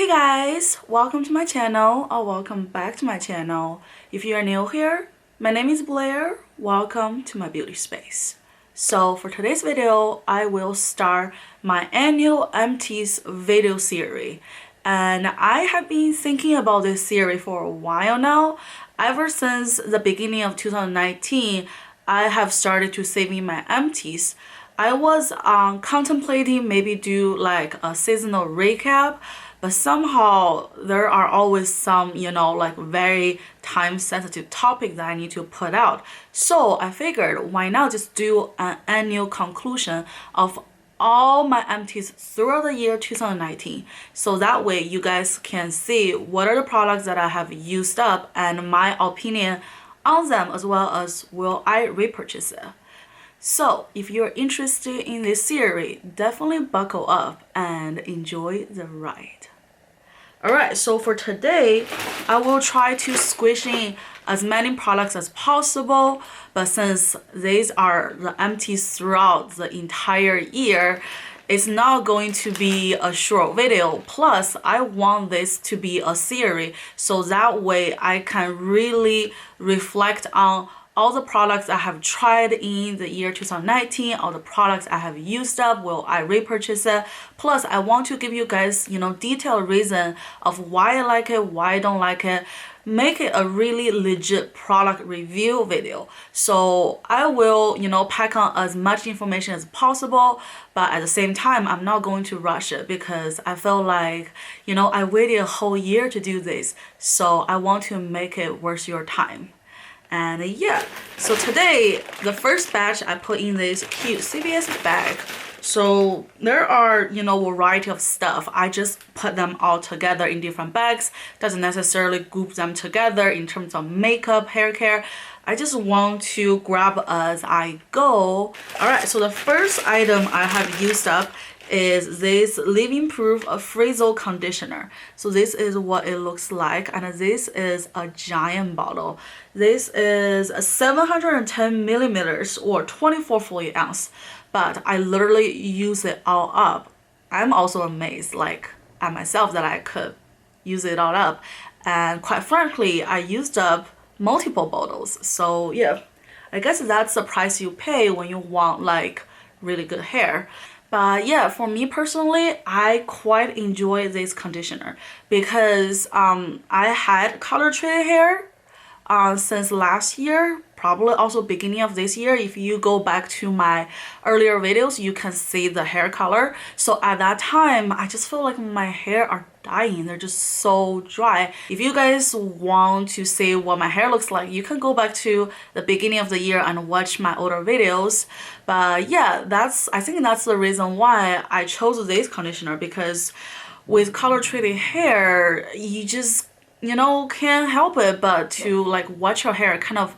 Hey guys, welcome to my channel or welcome back to my channel. If you are new here, my name is Blair. Welcome to my beauty space. So for today's video, I will start my annual Empties video series. And I have been thinking about this series for a while now. Ever since the beginning of 2019, I have started to saving my empties. I was contemplating maybe do like a seasonal recap, but somehow there are always some, like very time sensitive topic that I need to put out. So I figured why not just do an annual conclusion of all my empties throughout the year 2019. So that way you guys can see what are the products that I have used up and my opinion on them, as well as will I repurchase it. So if you're interested in this series, definitely buckle up and enjoy the ride. Alright, so for today, I will try to squish in as many products as possible, but since these are the empties throughout the entire year, it's not going to be a short video. Plus, I want this to be a series, so that way I can really reflect on all the products I have tried in the year 2019, all the products I have used up, will I repurchase it? Plus, I want to give you guys, detailed reason of why I like it, why I don't like it. Make it a really legit product review video. So I will, pack on as much information as possible, but at the same time, I'm not going to rush it because I feel like, I waited a whole year to do this. So I want to make it worth your time. And yeah, so today, the first batch I put in this cute CVS bag. So there are, a variety of stuff. I just put them all together in different bags. Doesn't necessarily group them together in terms of makeup, hair care. I just want to grab as I go. Alright, so the first item I have used up is this living proof Frizzle conditioner. So this is what it looks like, and this is a giant bottle. This is 710 millimeters or 24 fluid ounce, but I literally use it all up. I'm also amazed at myself that I could use it all up, and quite frankly I used up multiple bottles. So yeah, I guess that's the price you pay when you want really good hair. But yeah, for me personally, I quite enjoy this conditioner because I had color treated hair since last year, probably also beginning of this year. If you go back to my earlier videos, you can see the hair color. So at that time, I just feel like my hair are dying. They're just so dry. If you guys want to see what my hair looks like, you can go back to the beginning of the year and watch my older videos. But yeah, I think that's the reason why I chose this conditioner, because with color treated hair, you just can't help it but to watch your hair kind of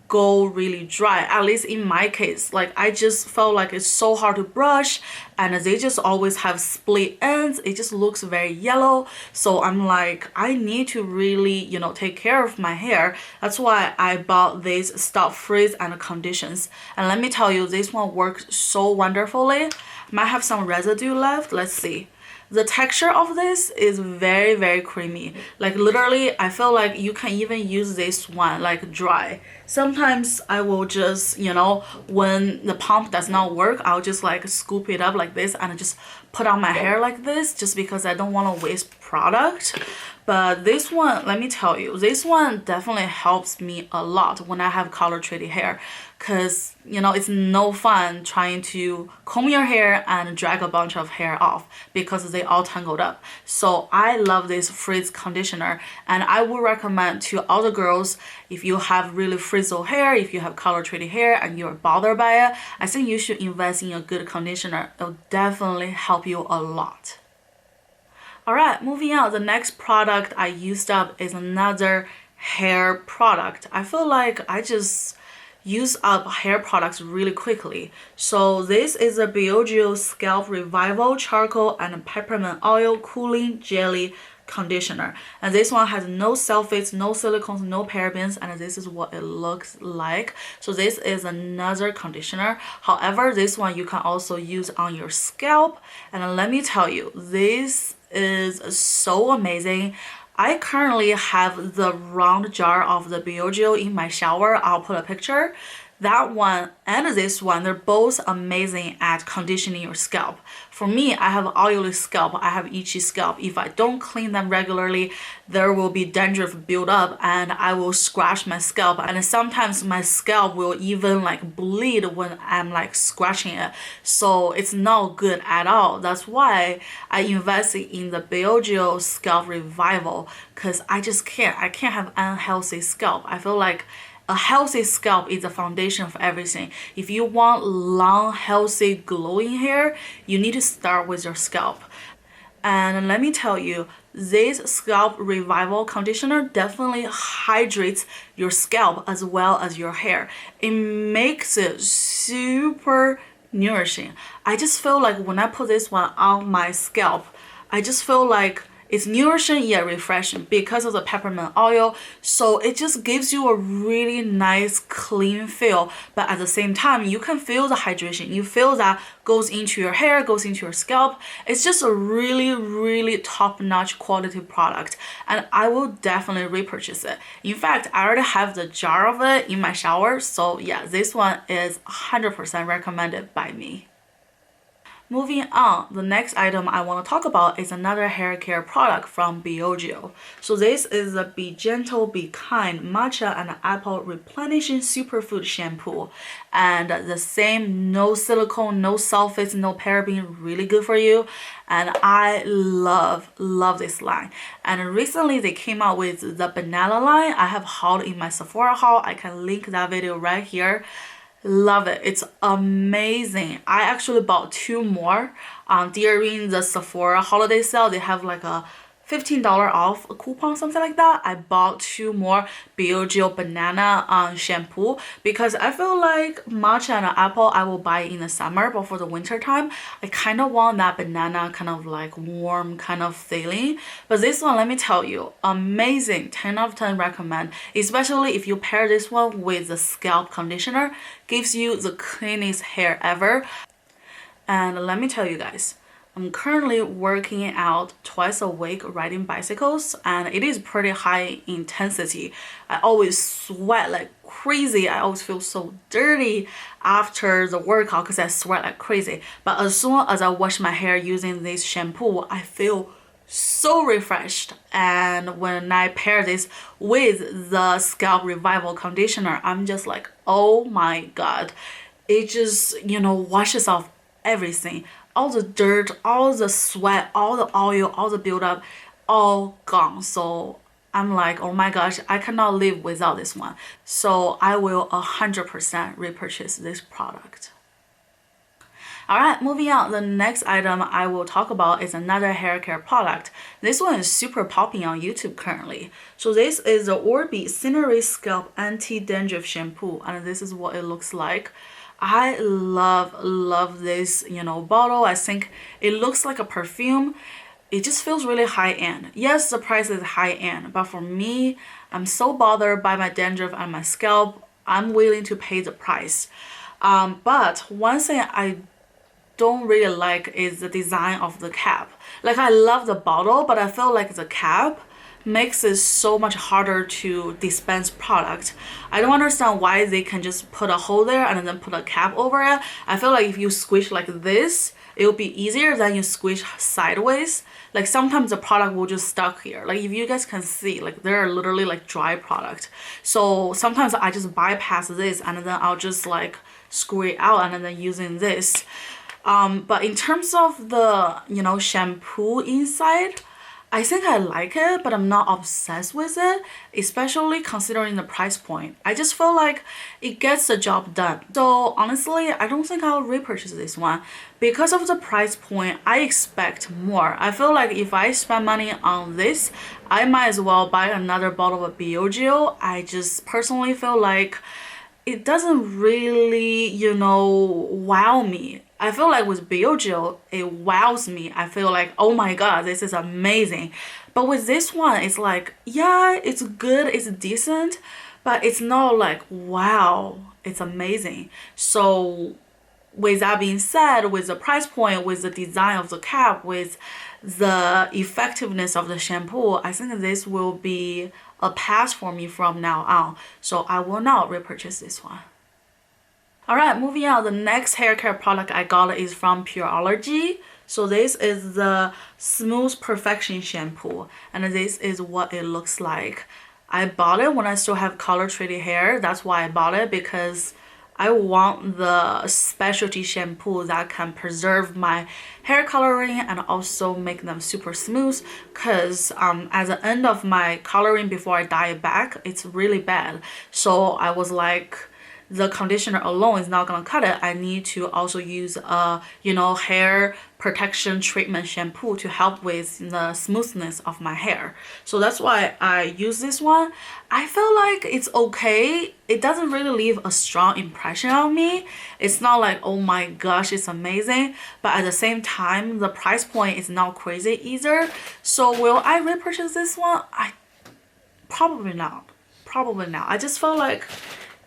go really dry. At least in my case, I just felt like it's so hard to brush, and they just always have split ends. It just looks very yellow. So I'm like, I need to really take care of my hair. That's why I bought this Stop Frizz and Conditions, and let me tell you, this one works so wonderfully. Might have some residue left. Let's see. The texture of this is very, very creamy. Literally, I feel like you can even use this one dry. Sometimes I will just, when the pump does not work, I'll just scoop it up like this and just put on my hair like this, just because I don't want to waste product. But this one, let me tell you, this one definitely helps me a lot when I have color treated hair, because it's no fun trying to comb your hair and drag a bunch of hair off because they all tangled up. So I love this frizz conditioner, and I would recommend to all the girls, if you have really frizzled hair, if you have color treated hair and you're bothered by it, I think you should invest in a good conditioner. It'll definitely help you a lot. Alright, moving on, the next product I used up is another hair product. I feel like I just use up hair products really quickly. So this is a Briogeo Scalp Revival Charcoal and Peppermint Oil Cooling Jelly conditioner, and this one has no sulfates, no silicones, no parabens, and this is what it looks like. So this is another conditioner. However, this one you can also use on your scalp, and let me tell you, this is so amazing. I currently have the round jar of the Briogeo in my shower. I'll put a picture. That one and this one, they're both amazing at conditioning your scalp. For me, I have oily scalp, I have itchy scalp. If I don't clean them regularly, there will be dandruff build up and I will scratch my scalp, and sometimes my scalp will even like bleed when I'm like scratching it. So it's not good at all. That's why I invested in the Briogeo Scalp Revival, because I can't have unhealthy scalp. I feel like a healthy scalp is the foundation of everything. If you want long, healthy, glowing hair, you need to start with your scalp. And let me tell you, this Scalp Revival conditioner definitely hydrates your scalp as well as your hair. It makes it super nourishing. I just feel like when I put this one on my scalp, I just feel like it's nourishing yet refreshing because of the peppermint oil. So it just gives you a really nice clean feel, but at the same time you can feel the hydration. You feel that goes into your hair, goes into your scalp. It's just a really top-notch quality product, and I will definitely repurchase it. In fact, I already have the jar of it in my shower, so yeah, this one is 100% recommended by me. Moving on, the next item I want to talk about is another hair care product from Briogeo. So this is the Be Gentle, Be Kind Matcha and Apple Replenishing Superfood Shampoo. And the same, no silicone, no sulfates, no paraben, really good for you. And I love this line. And recently they came out with the banana line. I have hauled in my Sephora haul. I can link that video right here. Love it. It's amazing. I actually bought 2 more during the Sephora holiday sale. They have like a $15 off a coupon, something like that. I bought 2 more Briogeo banana shampoo because I feel like matcha and apple I will buy in the summer, but for the winter time I kind of want that banana kind of like warm kind of feeling. But this one, let me tell you, amazing. 10 out of 10 recommend, especially if you pair this one with the scalp conditioner. Gives you the cleanest hair ever. And let me tell you guys, I'm currently working out twice a week riding bicycles, and it is pretty high intensity. I always sweat like crazy. I always feel so dirty after the workout because I sweat like crazy. But as soon as I wash my hair using this shampoo, I feel so refreshed. And when I pair this with the Scalp Revival conditioner, I'm just like, oh my god, it just, you know, washes off everything. All the dirt, all the sweat, all the oil, all the buildup, all gone. So I'm like, oh my gosh, I cannot live without this one. So I will 100% repurchase this product. Alright, moving on, the next item I will talk about is another hair care product. This one is super popping on YouTube currently. So this is the Orbi Scenery Scalp Anti-Dandruff Shampoo, and this is what it looks like. I love this, you know, bottle. I think it looks like a perfume. It just feels really high-end. Yes, the price is high-end, but for me, I'm so bothered by my dandruff and my scalp, I'm willing to pay the price. But one thing I don't really like is the design of the cap. Like, I love the bottle, but I feel like the cap makes it so much harder to dispense product. I don't understand why they can just put a hole there and then put a cap over it. I feel like if you squish like this, it will be easier than you squish sideways. Like sometimes the product will just stuck here. Like if you guys can see, like they're literally like dry product. So sometimes I just bypass this and then I'll just like screw it out and then using this. But in terms of the, you know, shampoo inside, I think I like it, but I'm not obsessed with it, especially considering the price point. I just feel like it gets the job done. So honestly, I don't think I'll repurchase this one. Because of the price point, I expect more. I feel like if I spend money on this, I might as well buy another bottle of Briogeo. I just personally feel like it doesn't really, you know, wow me. I feel like with Briogeo, it wows me. I feel like, oh my god, this is amazing. But with this one, it's like, yeah, it's good, it's decent, but it's not like, wow, it's amazing. So with that being said, with the price point, with the design of the cap, with the effectiveness of the shampoo, I think this will be a pass for me from now on. So I will not repurchase this one. Alright, moving on, the next hair care product I got is from Pureology. So this is the Smooth Perfection shampoo, and this is what it looks like. I bought it when I still have color treated hair. That's why I bought it, because I want the specialty shampoo that can preserve my hair coloring and also make them super smooth, because at the end of my coloring before I dye it back, it's really bad. So I was like, the conditioner alone is not gonna cut it. I need to also use a, you know, hair protection treatment shampoo to help with the smoothness of my hair. So that's why I use this one. I feel like it's okay. It doesn't really leave a strong impression on me. It's not like, oh my gosh, it's amazing. But at the same time, the price point is not crazy either. So will I repurchase this one? Probably not. Probably not. I just felt like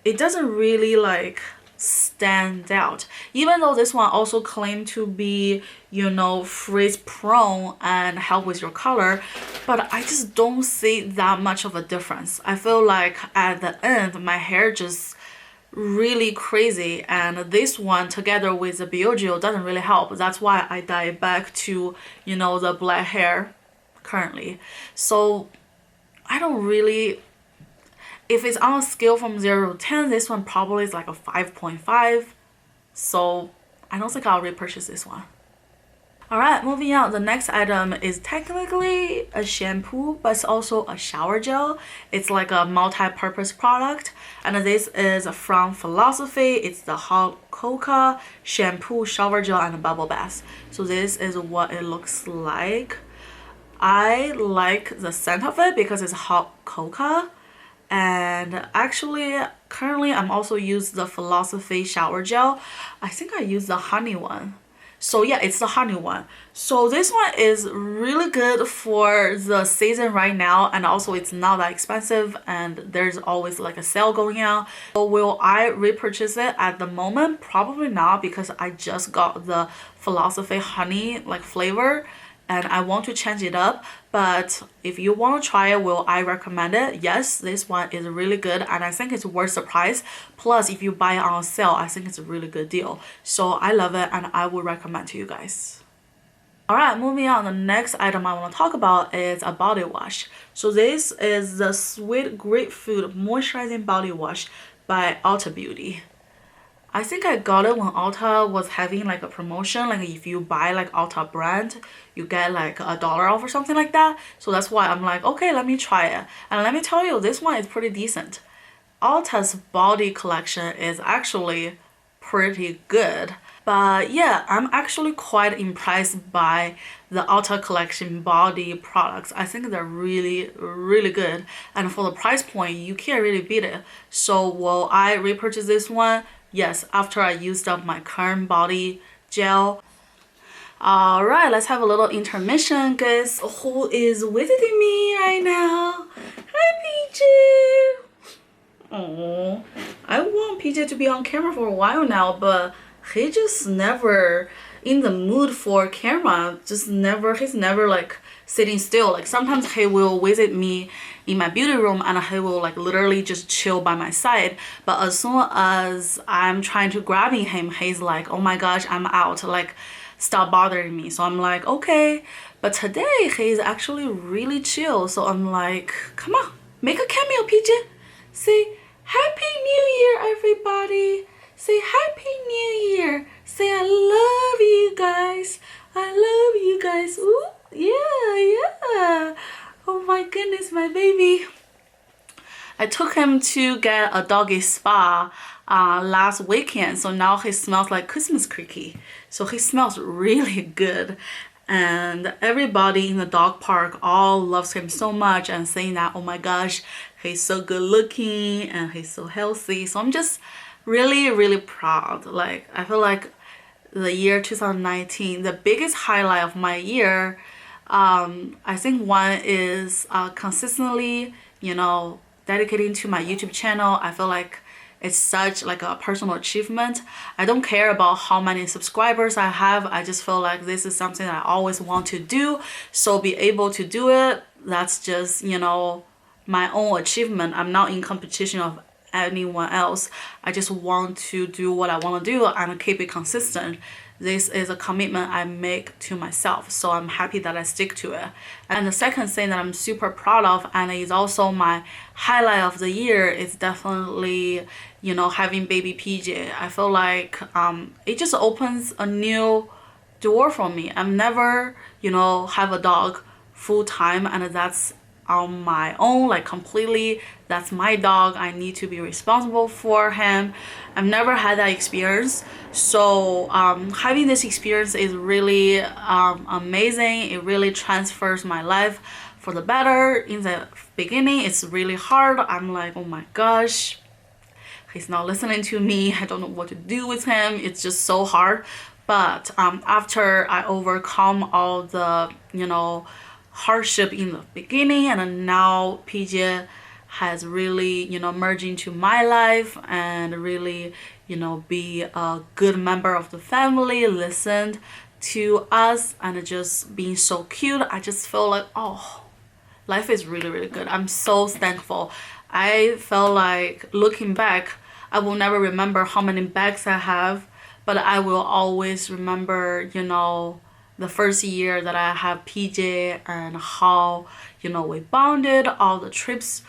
it doesn't really like stand out, even though this one also claimed to be, you know, frizz prone and help with your color, but I just don't see that much of a difference. I feel like at the end my hair just really crazy, and this one together with the Briogeo doesn't really help. That's why I dye it back to, you know, the black hair currently. So I don't really, if it's on a scale from 0 to 10, this one probably is like a 5.5. So I don't think I'll repurchase this one. Alright, moving on. The next item is technically a shampoo, but it's also a shower gel. It's like a multi-purpose product. And this is from Philosophy. It's the hot cocoa shampoo, shower gel, and a bubble bath. So this is what it looks like. I like the scent of it because it's hot cocoa. And actually currently I'm also use the Philosophy shower gel. I think I use the honey one. So yeah, it's the honey one. So this one is really good for the season right now, and also it's not that expensive, and there's always like a sale going on. So will I repurchase it at the moment? Probably not, because I just got the Philosophy honey like flavor and I want to change it up. But if you want to try it, will I recommend it? Yes, this one is really good, and I think it's worth the price. Plus, if you buy it on sale, I think it's a really good deal. So I love it, and I would recommend to you guys. Alright, moving on, the next item I want to talk about is a body wash. So this is the Sweet Grapefruit Moisturizing Body Wash by Ulta Beauty. I think I got it when Ulta was having like a promotion, like if you buy like Ulta brand, you get like $1 off or something like that. So that's why I'm like, okay, let me try it. And let me tell you, this one is pretty decent. Ulta's body collection is actually pretty good. But yeah, I'm actually quite impressed by the Ulta collection body products. I think they're really, really good. And for the price point, you can't really beat it. So will I repurchase this one? Yes, after I used up my current body gel. Alright, let's have a little intermission. Guess who is visiting me right now? Hi, PJ! Oh, I want PJ to be on camera for a while now, but he just never in the mood for camera. He's never like sitting still. Like sometimes he will visit me in my beauty room and he will like literally just chill by my side, but as soon as I'm trying to grabbing him, he's like, oh my gosh, I'm out, like stop bothering me. So I'm like, okay. But today he's actually really chill, so I'm like, come on, make a cameo, PJ. Say Happy New Year, everybody. Say Happy New Year. Say I love you guys. I love you guys. Ooh, yeah. Oh my goodness, my baby. I took him to get a doggy spa last weekend, so now he smells like Christmas cookie. So he smells really good, and everybody in the dog park all loves him so much and saying that, oh my gosh, he's so good looking and he's so healthy. So I'm just really, really proud. Like I feel like the year 2019, the biggest highlight of my year, I think one is consistently, dedicating to my YouTube channel. I feel like it's such like a personal achievement. I don't care about how many subscribers I have. I just feel like this is something I always want to do. So be able to do it, that's just, my own achievement. I'm not in competition of anyone else. I just want to do what I want to do and keep it consistent. This is a commitment I make to myself, so I'm happy that I stick to it. And the second thing that I'm super proud of, and is also my highlight of the year, is definitely, having baby PJ. I feel like it just opens a new door for me. I've never, have a dog full time, and that's on my own, like completely. That's my dog. I need to be responsible for him. I've never had that experience, so having this experience is really amazing. It really transfers my life for the better. In the beginning, it's really hard. I'm like, oh my gosh, he's not listening to me. I don't know what to do with him. It's just so hard. But after I overcome all the hardship in the beginning, and then now PJ has really merged into my life and really be a good member of the family, listened to us, and just being so cute. I just feel like, oh, life is really, really good. I'm so thankful. I felt like, looking back, I will never remember how many bags I have, but I will always remember the first year that I have PJ, and how we bonded, all the trips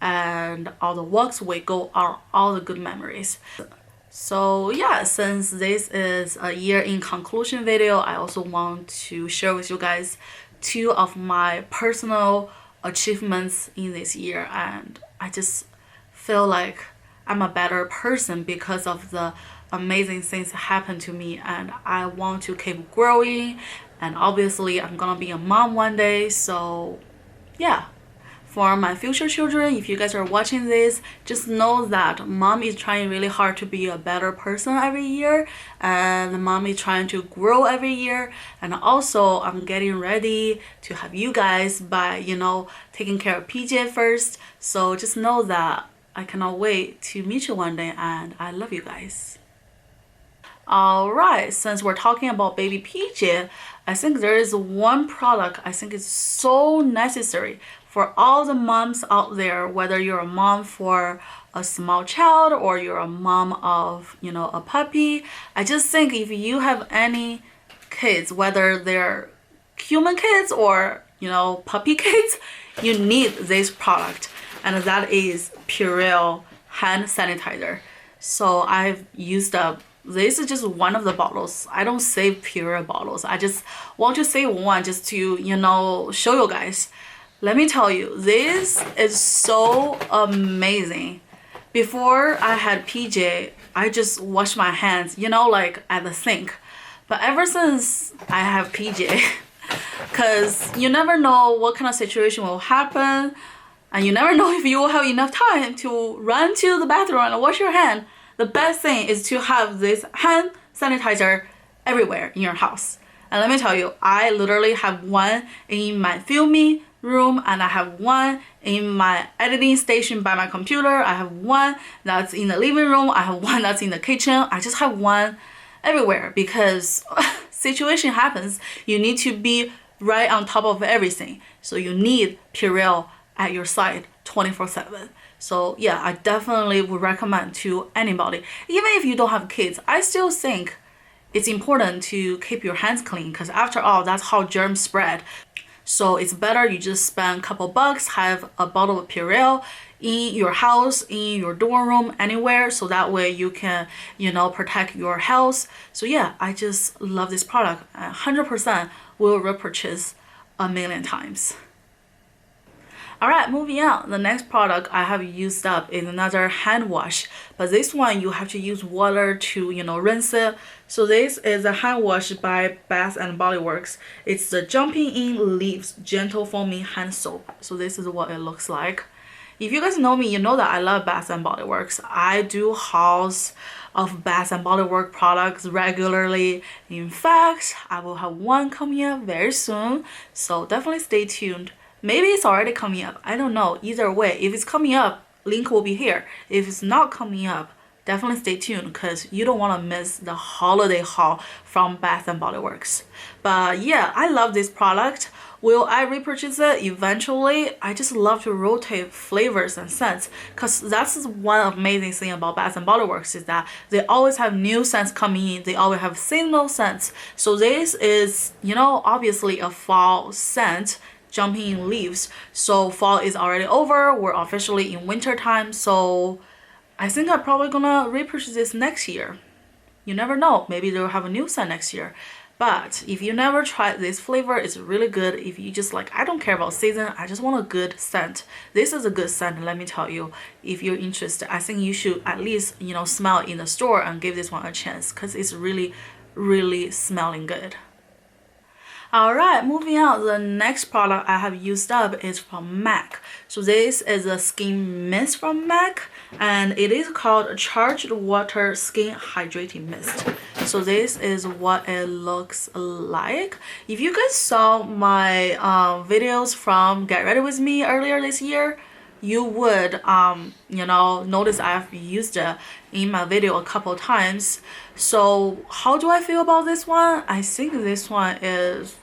and all the walks we go are all the good memories. So yeah, since this is a year in conclusion video, I also want to share with you guys 2 of my personal achievements in this year, and I just feel like I'm a better person because of the amazing things that happened to me, and I want to keep growing. And obviously I'm gonna be a mom one day, so yeah. For my future children, if you guys are watching this, just know that mom is trying really hard to be a better person every year, and mom is trying to grow every year. And also I'm getting ready to have you guys by taking care of PJ first. So just know that I cannot wait to meet you one day, and I love you guys. Alright, since we're talking about baby PJ, I think there is one product I think is so necessary for all the moms out there, whether you're a mom for a small child or you're a mom of, a puppy. I just think if you have any kids, whether they're human kids or, puppy kids, you need this product, and that is Purell hand sanitizer. So I've used up, this is just one of the bottles. I don't save Purell bottles. I just want to save one just to, show you guys. Let me tell you, this is so amazing. Before I had PJ, I just washed my hands, like at the sink. But ever since I have PJ, because you never know what kind of situation will happen, and you never know if you will have enough time to run to the bathroom and wash your hand. The best thing is to have this hand sanitizer everywhere in your house. And let me tell you, I literally have one in my filming room, and I have one in my editing station by my computer. I have one that's in the living room. I have one that's in the kitchen. I just have one everywhere because situation happens. You need to be right on top of everything. So you need Purell at your side 24/7. So yeah, I definitely would recommend to anybody. Even if you don't have kids, I still think it's important to keep your hands clean, because after all, that's how germs spread. So it's better you just spend a couple bucks, have a bottle of Purell in your house, in your dorm room, anywhere, so that way you can, protect your health. So yeah, I just love this product. 100% will repurchase a million times. Alright, moving on. The next product I have used up is another hand wash, but this one you have to use water to, rinse it. So this is a hand wash by Bath and Body Works. It's the Jumping In Leaves Gentle Foaming Hand Soap. So this is what it looks like. If you guys know me, you know that I love Bath and Body Works. I do hauls of Bath and Body Works products regularly. In fact, I will have one coming up very soon, so definitely stay tuned. Maybe it's already coming up, I don't know. Either way, if it's coming up, link will be here. If it's not coming up, definitely stay tuned because you don't want to miss the holiday haul from Bath and Body Works. But yeah, I love this product. Will I repurchase it eventually? I just love to rotate flavors and scents because that's one amazing thing about Bath and Body Works is that they always have new scents coming in. They always have seasonal scents. So this is, you know, obviously a fall scent, jumping in leaves. So fall is already over. We're officially in winter time. So I think I'm probably gonna repurchase this next year. You never know, maybe they'll have a new scent next year. But if you never tried this flavor, it's really good. If you just like, I don't care about season, I just want a good scent. This is a good scent, let me tell you. If you're interested, I think you should at least, you know, smell it in the store and give this one a chance because it's really, really smelling good. Alright, moving on, the next product I have used up is from MAC. So this is a skin mist from MAC and it is called Charged Water Skin Hydrating Mist. So this is what it looks like. If you guys saw my videos from Get Ready With Me earlier this year, you would you know, notice I've used it in my video a couple times. So how do I feel about this one? I think this one is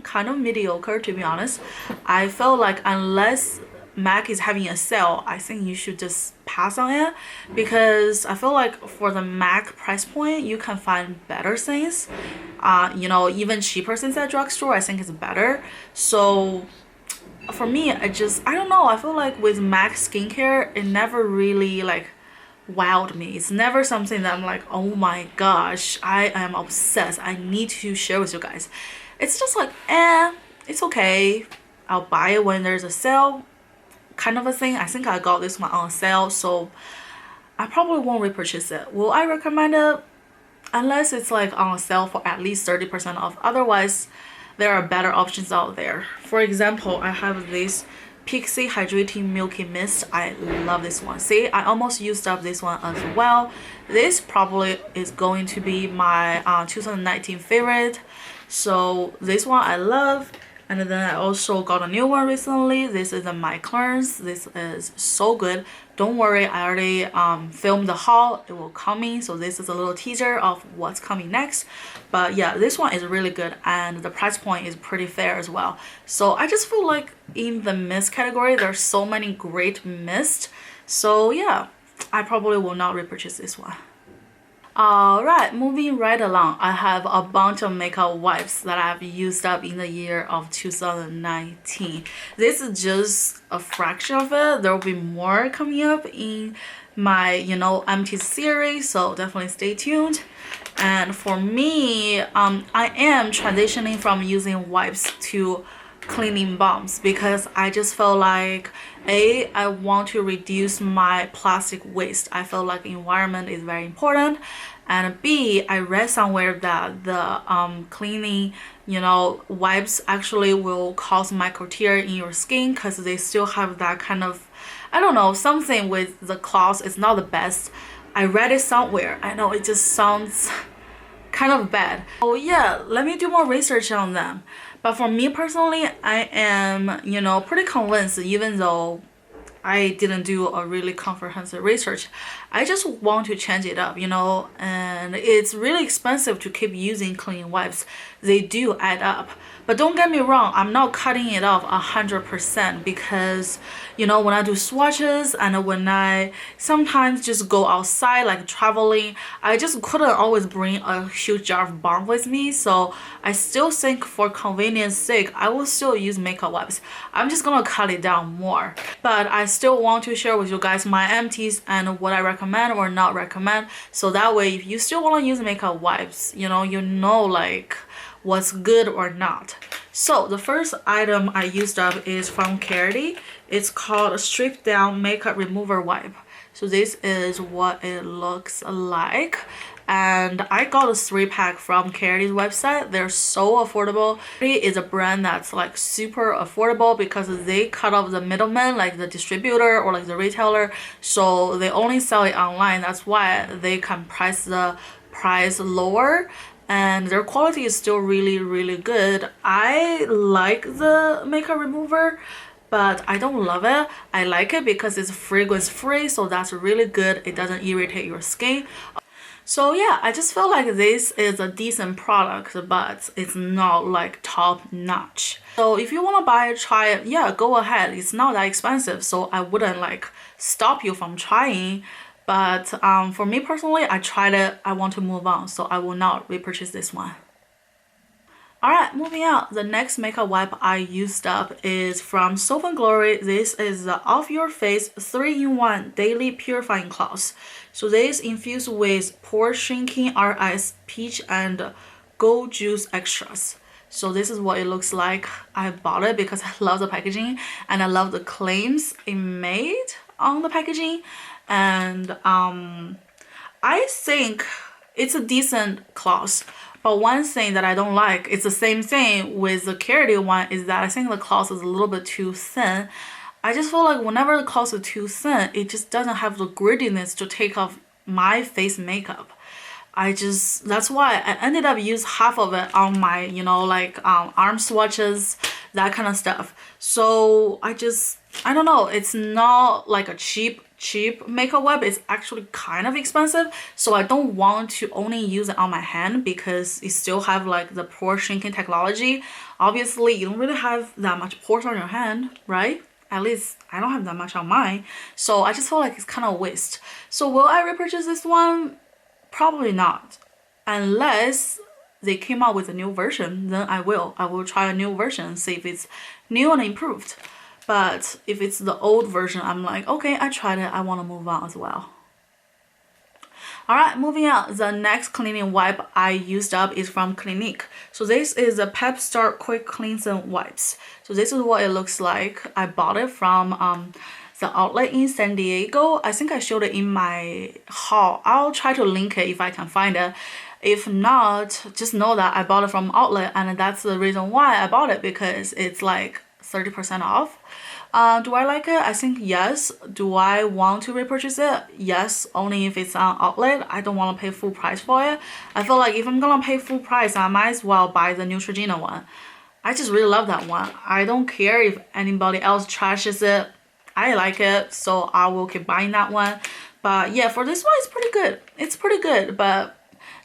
kind of mediocre, to be honest. I feel like unless MAC is having a sale, I think you should just pass on it because I feel like for the MAC price point you can find better things, you know, even cheaper things at drugstore I think is better. So for me, I don't know, I feel like with MAC skincare it never really like wowed me. It's never something that I'm like, oh my gosh, I am obsessed, I need to share with you guys. It's just like, it's okay, I'll buy it when there's a sale kind of a thing. I think I got this one on sale, so I probably won't repurchase it. Will I recommend it? Unless it's like on sale for at least 30% off. Otherwise, there are better options out there. For example, I have this Pixie Hydrating Milky Mist. I love this one. See, I almost used up this one as well. This probably is going to be my 2019 favorite. So this one I love. And then I also got a new one recently. This is a My Cleanse. This is so good. Don't worry, I already filmed the haul. It will come in. So this is a little teaser of what's coming next. But yeah, this one is really good and the price point is pretty fair as well. So I just feel like in the mist category, there's so many great mist. So yeah, I probably will not repurchase this one. Alright, moving right along, I have a bunch of makeup wipes that I've used up in the year of 2019. This is just a fraction of it. There will be more coming up in my, you know, Empties series, so definitely stay tuned. And for me, I am transitioning from using wipes to cleaning balms because I just feel like I want to reduce my plastic waste. I feel like environment is very important, and B, I read somewhere that the cleaning, you know, wipes actually will cause micro tear in your skin because they still have that kind of, I don't know, something with the cloth is not the best. I read it somewhere. I know it just sounds kind of bad. Oh yeah, let me do more research on them. But for me personally, I am, you know, pretty convinced, even though I didn't do a really comprehensive research. I just want to change it up, you know, and it's really expensive to keep using clean wipes. They do add up. But don't get me wrong, I'm not cutting it off 100% because, you know, when I do swatches and when I sometimes just go outside, like traveling, I just couldn't always bring a huge jar of balm with me. So I still think for convenience sake, I will still use makeup wipes. I'm just gonna cut it down more. But I still want to share with you guys my empties and what I recommend or not recommend. So that way, if you still want to use makeup wipes, you know like what's good or not. So the first item I used up is from Carity. It's called a Strip Down Makeup Remover Wipe. So this is what it looks like. and I got a 3-pack from Kerity's website. They're so affordable. Kerity is a brand that's like super affordable because they cut off the middleman, like the distributor or like the retailer, so they only sell it online. That's why they can price the price lower, and their quality is still really good. I like the makeup remover, but I don't love it. I like it because it's fragrance free, so that's really good. It doesn't irritate your skin. So yeah, I just feel like this is a decent product, but it's not like top notch. So if you want to buy it, try it, yeah, go ahead. It's not that expensive, so I wouldn't like stop you from trying. But for me personally, I tried it, I want to move on, so I will not repurchase this one. Alright, moving on. The next makeup wipe I used up is from Soap & Glory. This is the Off Your Face 3-in-1 Daily Purifying Cloth. So this is infused with pore shrinking RS peach and gold juice extras. So this is what it looks like. I bought it because I love the packaging and I love the claims it made on the packaging. And I think it's a decent cloth. But one thing that I don't like, it's the same thing with the Kerity one, is that I think the cloth is a little bit too thin. I just feel like whenever the cloth is too thin, it just doesn't have the grittiness to take off my face makeup. That's why I ended up use half of it on my, you know, like arm swatches, that kind of stuff. So I don't know, it's not like a cheap makeup wipe. It's actually kind of expensive, so I don't want to only use it on my hand because it still have like the pore shrinking technology. Obviously you don't really have that much pores on your hand, right? At least I don't have that much on mine, so I just feel like it's kind of a waste. So will I repurchase this one? Probably not, unless they came out with a new version. Then I will try a new version, see if it's new and improved. But if it's the old version, I'm like, okay, I tried it, I want to move on as well. Alright, moving on. The next cleaning wipe I used up is from Clinique. So this is a Pep Start Quick Cleansing Wipes. So this is what it looks like. I bought it from the outlet in San Diego. I think I showed it in my haul. I'll try to link it if I can find it. If not, just know that I bought it from outlet, and that's the reason why I bought it, because it's like 30% off. Do I like it? I think yes. Do I want to repurchase it? Yes, only if it's on outlet. I don't want to pay full price for it. I feel like if I'm gonna pay full price, I might as well buy the Neutrogena one. I just really love that one. I don't care if anybody else trashes it. I like it, so I will keep buying that one. But yeah, for this one, it's pretty good. It's pretty good, but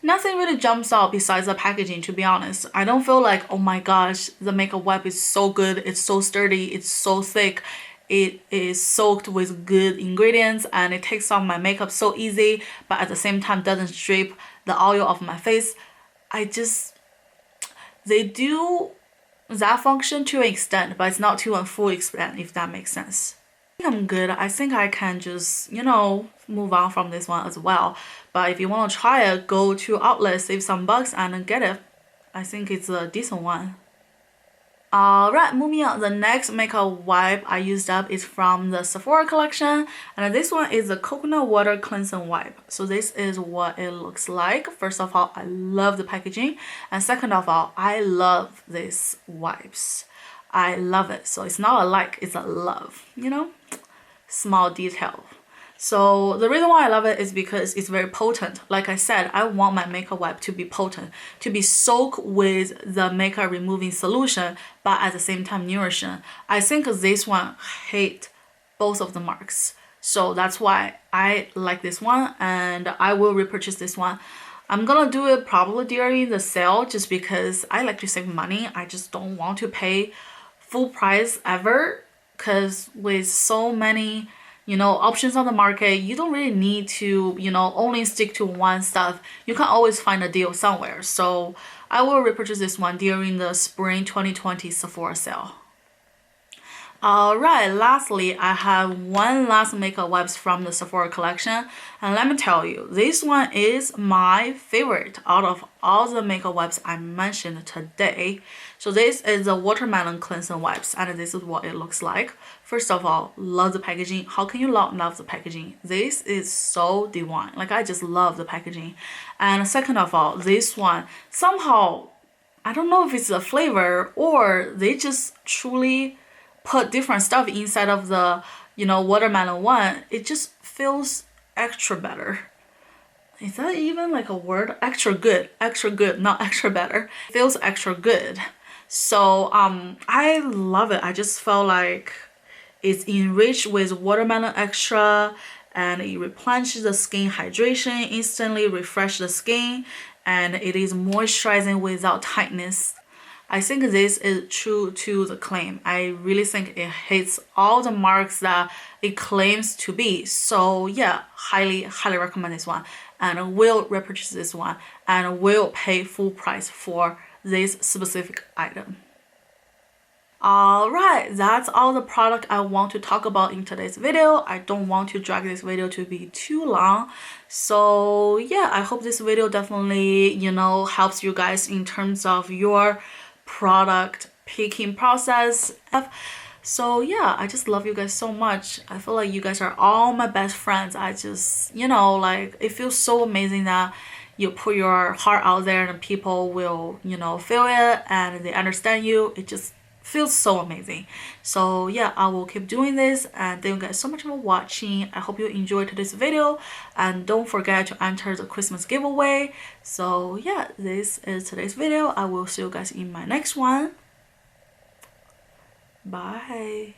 nothing really jumps out besides the packaging, to be honest. I don't feel like, oh my gosh, the makeup wipe is so good, it's so sturdy, it's so thick, it is soaked with good ingredients, and it takes off my makeup so easy, but at the same time doesn't strip the oil off my face. They do that function to an extent, but it's not to a full extent, if that makes sense. I'm good. I think I can just, you know, move on from this one as well. But if you want to try it, go to outlet, save some bucks, and get it. I think it's a decent one. Alright, moving on. The next makeup wipe I used up is from the Sephora collection, and this one is the coconut water cleansing wipe. So this is what it looks like. First of all, I love the packaging, and second of all, I love these wipes. I love it. So it's not a like, it's a love, you know, small detail. So the reason why I love it is because it's very potent. Like I said, I want my makeup wipe to be potent, to be soaked with the makeup removing solution, but at the same time nourishing. I think this one hit both of the marks. So that's why I like this one, and I will repurchase this one. I'm gonna do it probably during the sale just because I like to save money. I just don't want to pay full price ever, because with so many, you know, options on the market, you don't really need to, you know, only stick to one stuff. You can always find a deal somewhere. So I will repurchase this one during the spring 2020 Sephora sale. Alright, lastly, I have one last makeup wipes from the Sephora collection, and let me tell you, this one is my favorite out of all the makeup wipes I mentioned today. So this is the watermelon cleansing wipes, and this is what it looks like. First of all, love the packaging. How can you not love the packaging? This is so divine. Like, I just love the packaging. And second of all, this one somehow, I don't know if it's the flavor or they just truly put different stuff inside of the, watermelon one. It just feels extra better. Is that even like a word? Extra good, not extra better. It feels extra good. So I love it. I just felt like it's enriched with watermelon extra, and it replenishes the skin hydration, instantly refresh the skin, and it is moisturizing without tightness. I think this is true to the claim. I really think it hits all the marks that it claims to be. So yeah, highly recommend this one, and will repurchase this one, and will pay full price for this specific item. Alright, that's all the product I want to talk about in today's video. I don't want to drag this video to be too long. So yeah, I hope this video definitely, helps you guys in terms of your product picking process. So yeah, I just love you guys so much. I feel like you guys are all my best friends. I just, like, it feels so amazing that you put your heart out there and people will, feel it and they understand you. It just feels so amazing. So yeah, I will keep doing this, and thank you guys so much for watching. I hope you enjoyed today's video, and don't forget to enter the Christmas giveaway. So yeah, this is today's video. I will see you guys in my next one. Bye.